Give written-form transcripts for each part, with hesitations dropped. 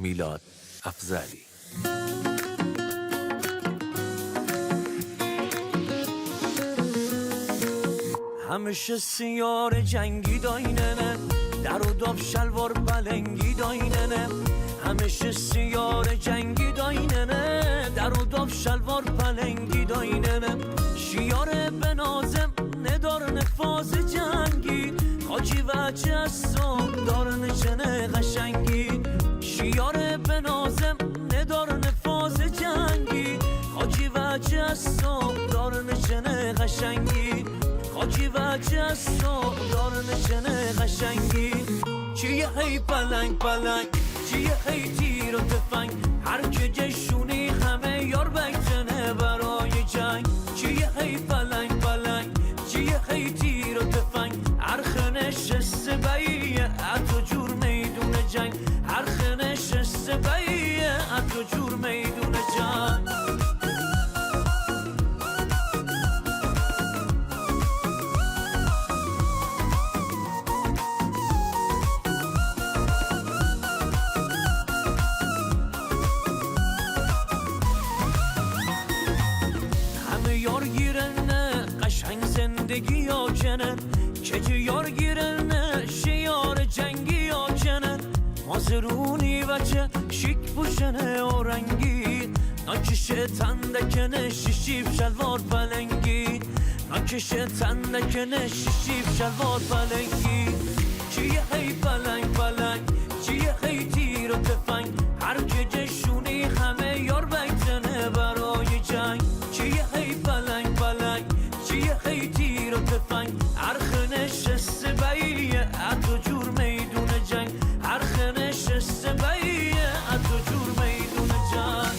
میلاد افضلی. همیشه سیار جنگی دایننه، در و داب شلوار بلنگی دایننه. همیشه سیار جنگی دایننه، در و داب شلوار پلنگی دایننه. شیار بنازم ندار نفاز جنگی، حاجی وچه از صبح دار نشنه قشنگی. شیار بنازم ندار نفاز جنگی، حاجی وچه از صبح دار نشنه قشنگی. حاجی وچه از صبح دار نشنه قشنگی. چیه هی پلنگ پلنگ، چیه هی تیر و تفنگ، هر که جشونی همه یار بیتنه برای جنگ. چیه هی پلنگ پلنگ، چیه هی تیر و تفنگ، هر خنشست بیه اتو جور میدون جنگ. هر خنشست بیه اتو جور میدون جنگ. یار گیرنه قشنگ زندگی یا جنن، که یار گیرنه شیار جنگی یا جنن. مازرونی و چه شیک پوشنه اورنگی، ناکشه تندکنه شیشیب شلوار پلنگی. ناکشه تندکنه شیشیب شلوار پلنگی. چیه هی پلنگ پلنگ، چیه هی تیر و تفنگ، هر که جشونی همه یار بیتنه برای جنگ. چیه هی پلنگ پلنگ، چیه هی تیر و تفنگ، هر خنشست بیه اتو جور میدون جنگ. هر خنشست بیه اتو جور میدون جنگ.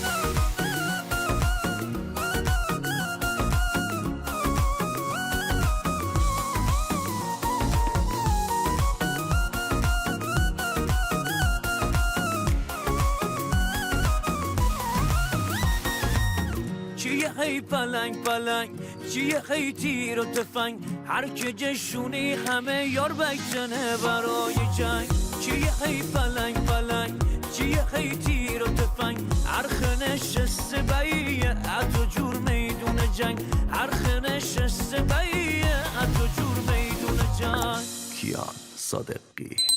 چیه هی پلنگ پلنگ، چیه هی تیر و تفنگ، هر که جشونی همه یار بیتنه برای جنگ. چیه هی پلنگ پلنگ، چیه هی تیر و تفنگ، هر خنشست بیه اتو جور میدون جنگ. هر خنشست بیه اتو جور میدون جنگ. کیان صادقی.